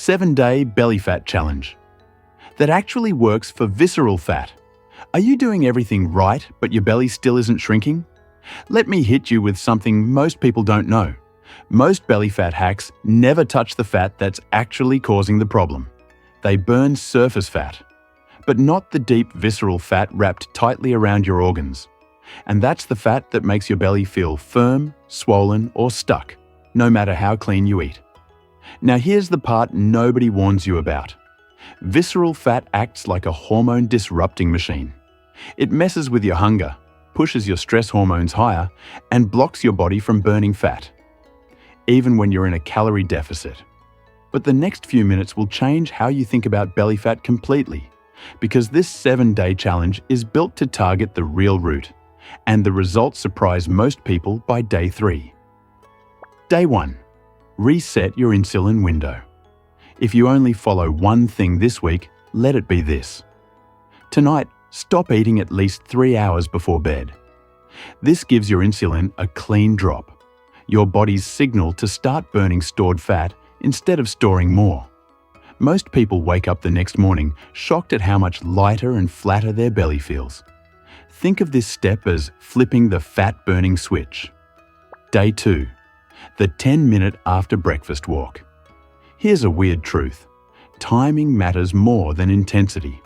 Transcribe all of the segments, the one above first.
7-Day Belly Fat Challenge that actually works for visceral fat. Are you doing everything right, but your belly still isn't shrinking? Let me hit you with something most people don't know. Most belly fat hacks never touch the fat that's actually causing the problem. They burn surface fat, but not the deep visceral fat wrapped tightly around your organs. And that's the fat that makes your belly feel firm, swollen, or stuck, no matter how clean you eat. Now here's the part nobody warns you about. Visceral fat acts like a hormone-disrupting machine. It messes with your hunger, pushes your stress hormones higher, and blocks your body from burning fat, even when you're in a calorie deficit. But the next few minutes will change how you think about belly fat completely, because this 7-day challenge is built to target the real root, and the results surprise most people by day 3. Day 1. Reset your insulin window. If you only follow one thing this week, let it be this. Tonight, stop eating at least 3 hours before bed. This gives your insulin a clean drop, your body's signal to start burning stored fat instead of storing more. Most people wake up the next morning shocked at how much lighter and flatter their belly feels. Think of this step as flipping the fat-burning switch. Day 2. The 10-minute after breakfast walk. Here's a weird truth. Timing matters more than intensity.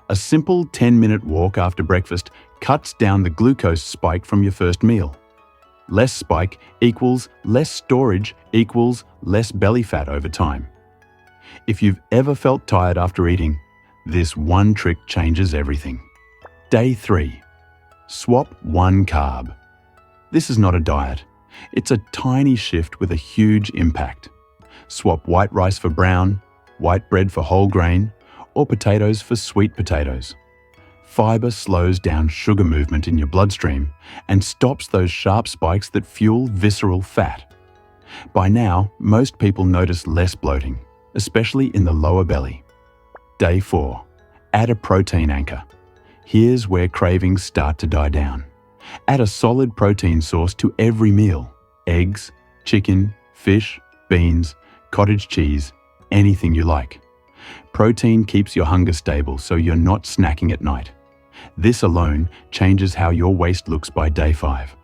A simple 10-minute walk after breakfast cuts down the glucose spike from your first meal. Less spike equals less storage equals less belly fat over time. If you've ever felt tired after eating, this one trick changes everything. Day 3. Swap one carb. This is not a diet. It's a tiny shift with a huge impact. Swap white rice for brown, white bread for whole grain, or potatoes for sweet potatoes. Fiber slows down sugar movement in your bloodstream and stops those sharp spikes that fuel visceral fat. By now, most people notice less bloating, especially in the lower belly. Day 4. Add a protein anchor. Here's where cravings start to die down. Add a solid protein source to every meal. Eggs, chicken, fish, beans, cottage cheese, anything you like. Protein keeps your hunger stable so you're not snacking at night. This alone changes how your waist looks by day 5.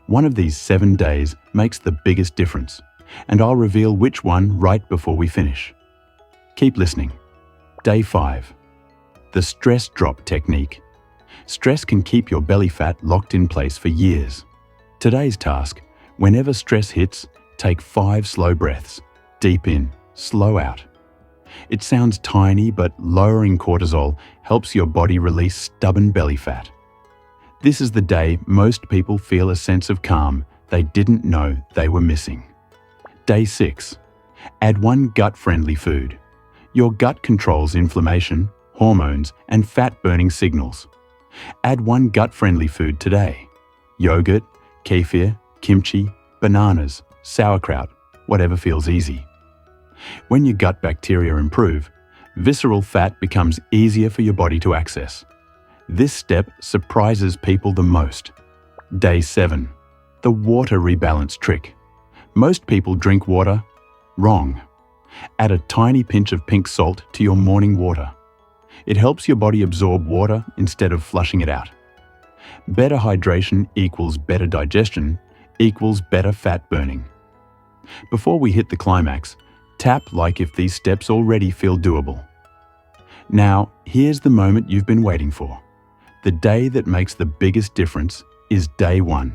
One of these 7 days makes the biggest difference, and I'll reveal which one right before we finish. Keep listening. Day 5. The stress drop technique. Stress can keep your belly fat locked in place for years. Today's task: whenever stress hits, take 5 slow breaths. Deep in, slow out. It sounds tiny, but lowering cortisol helps your body release stubborn belly fat. This is the day most people feel a sense of calm they didn't know they were missing. Day 6. Add one gut-friendly food. Your gut controls inflammation, hormones, and fat-burning signals. Add one gut-friendly food today. Yogurt, kefir, kimchi, bananas, sauerkraut, whatever feels easy. When your gut bacteria improve, visceral fat becomes easier for your body to access. This step surprises people the most. Day 7. The water rebalance trick. Most people drink water wrong. Add a tiny pinch of pink salt to your morning water. It helps your body absorb water instead of flushing it out. Better hydration equals better digestion equals better fat burning. Before we hit the climax, tap like if these steps already feel doable. Now, here's the moment you've been waiting for. The day that makes the biggest difference is day 1.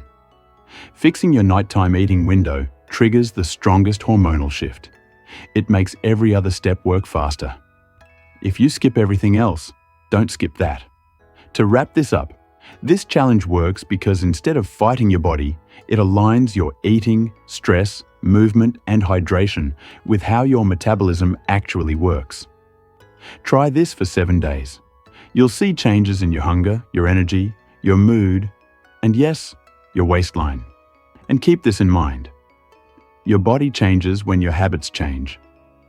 Fixing your nighttime eating window triggers the strongest hormonal shift. It makes every other step work faster. If you skip everything else, don't skip that. To wrap this up, this challenge works because instead of fighting your body, it aligns your eating, stress, movement, and hydration with how your metabolism actually works. Try this for 7 days. You'll see changes in your hunger, your energy, your mood, and yes, your waistline. And keep this in mind. Your body changes when your habits change,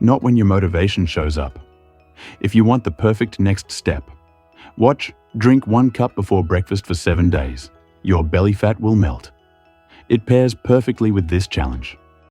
not when your motivation shows up. If you want the perfect next step, drink 1 cup before breakfast for 7 days. Your belly fat will melt. It pairs perfectly with this challenge.